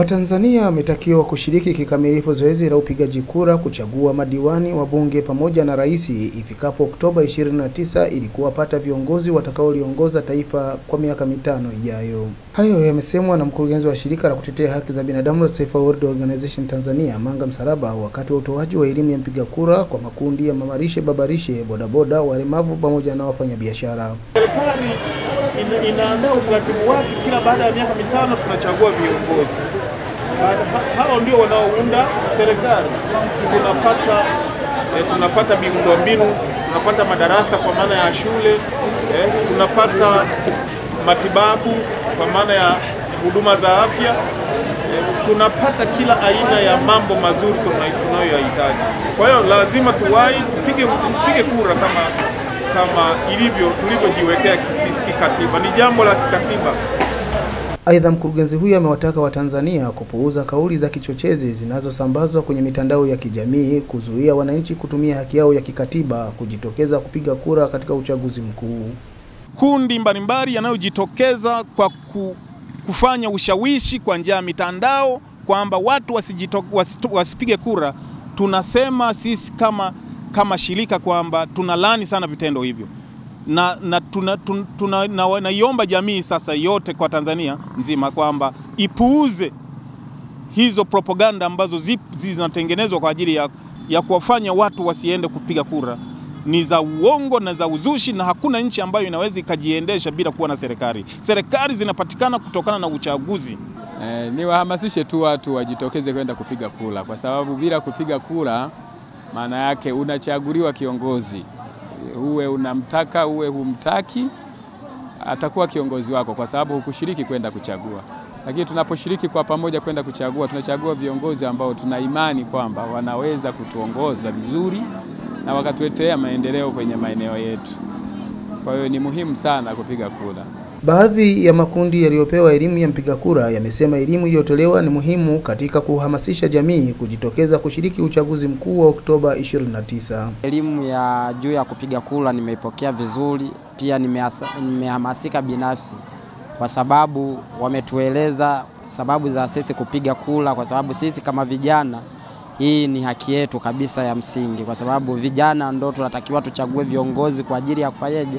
Watanzania wametakiwa kushiriki kikamilifu zoezi la upigaji kura kuchagua madiwani, wabunge pamoja na rais ifikapo Oktoba 29 ili kuwapata viongozi watakaoliongoza taifa kwa miaka 5 ijayo. Hayo yamesemwa na mkurugenzi wa shirika la kutetea haki za binadamu la Safe World Organization Tanzania, Manga Msalaba, wakati wa utoaji wa elimu ya mpiga kura kwa makundi ya mamarishe, babarishe, bodaboda, walemavu pamoja na wafanyabiashara. Serikali inaandaa utaratibu wake, kila baada ya miaka 5 tunachagua viongozi. Hao ndio wanaounda serikali. Tunapata miundombinu, tunapata madarasa kwa maana ya shule, tunapata matibabu kwa maana ya huduma za afya, tunapata kila aina ya mambo mazuri tunayoyahitaji. Kwa hiyo lazima tuwahi tupige kura kama tulivyojiwekea kikatiba. Ni jambo la kikatiba. Aidha, mkurugenzi huyu amewataka Watanzania kupuuza kauli za kichochezi zinazosambazwa kwenye mitandao ya kijamii kuzuia wananchi kutumia haki yao ya kikatiba kujitokeza kupiga kura katika uchaguzi mkuu. Kundi mbalimbali yanayojitokeza kwa kufanya ushawishi kwa njia ya mitandao kwamba watu wasipige kura, tunasema sisi kama shirika kwamba tunalaani sana vitendo hivyo. Naiomba jamii sasa yote kwa Tanzania nzima kwamba ipuuze hizo propaganda ambazo zinatengenezwa kwa ajili ya kuwafanya watu wasiende kupiga kura. Ni za uongo na za uzushi, na hakuna nchi ambayo inaweza ikajiendesha bila kuwa na serikali. Serikali zinapatikana kutokana na uchaguzi. Niwahamasishe tu watu wajitokeze kwenda kupiga kura, kwa sababu bila kupiga kura maana yake unachaguliwa kiongozi. Uwe unamtaka uwe humtaki, atakuwa kiongozi wako kwa sababu hukushiriki kwenda kuchagua. Lakini tunaposhiriki kwa pamoja kwenda kuchagua, tunachagua viongozi ambao tuna imani kwamba wanaweza kutuongoza vizuri na wakatuletea maendeleo kwenye maeneo yetu. Kwa hiyo ni muhimu sana kupiga kura. Baadhi ya makundi yaliyopewa elimu ya mpiga kura yamesema elimu iliyotolewa ni muhimu katika kuhamasisha jamii kujitokeza kushiriki uchaguzi mkuu wa Oktoba 29. Elimu ya juu ya kupiga kura nimeipokea vizuri, pia nimehamasika binafsi kwa sababu wametueleza sababu za sisi kupiga kura, kwa sababu sisi kama vijana hii ni haki yetu kabisa ya msingi, kwa sababu vijana ndio tunatakiwa tuchague viongozi kwa ajili ya kufanyaje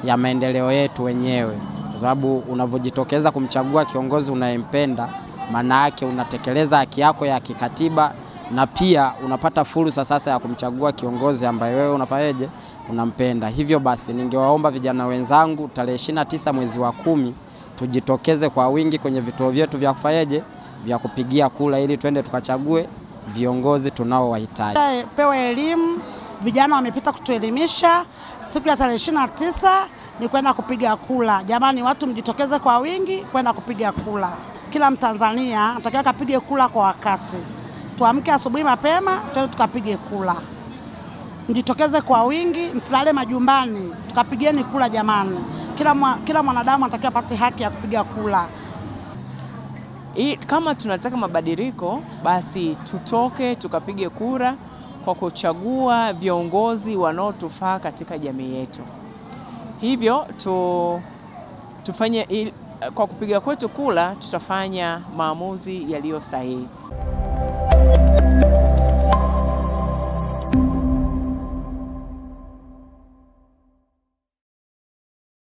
ya maendeleo yetu wenyewe. Kwa sababu unavojitokeza kumchagua kiongozi unayempenda, maana yake unatekeleza haki yako ya kikatiba, na pia unapata fursa sasa ya kumchagua kiongozi ambaye wewe unafanyaje unampenda. Hivyo basi ningewaomba vijana wenzangu, tarehe 29 mwezi wa 10 tujitokeze kwa wingi kwenye vituo vyetu vya kufanyaje vya kupigia kura ili twende tukachague viongozi tunaowahitaji. Pewa elimu, vijana wamepita kutuelimisha. Siku ya tarehe 29 ni kwenda kupiga kura. Jamani, watu mjitokeze kwa wingi kwenda kupiga kura. Kila Mtanzania anatakiwa kapige kura kwa wakati. Tuamke asubuhi mapema twende tukapige kura. Mjitokeze kwa wingi, msilale majumbani. Tukapigeni kura jamani. Kila mwanadamu anatakiwa apate haki ya kupiga kura. Kama tunataka mabadiliko, basi tutoke tukapige kura kwa kuchagua viongozi wanaotufaa katika jamii yetu. Hivyo tufanye kwa kupiga kwetu kura tutafanya maamuzi yaliyo sahihi.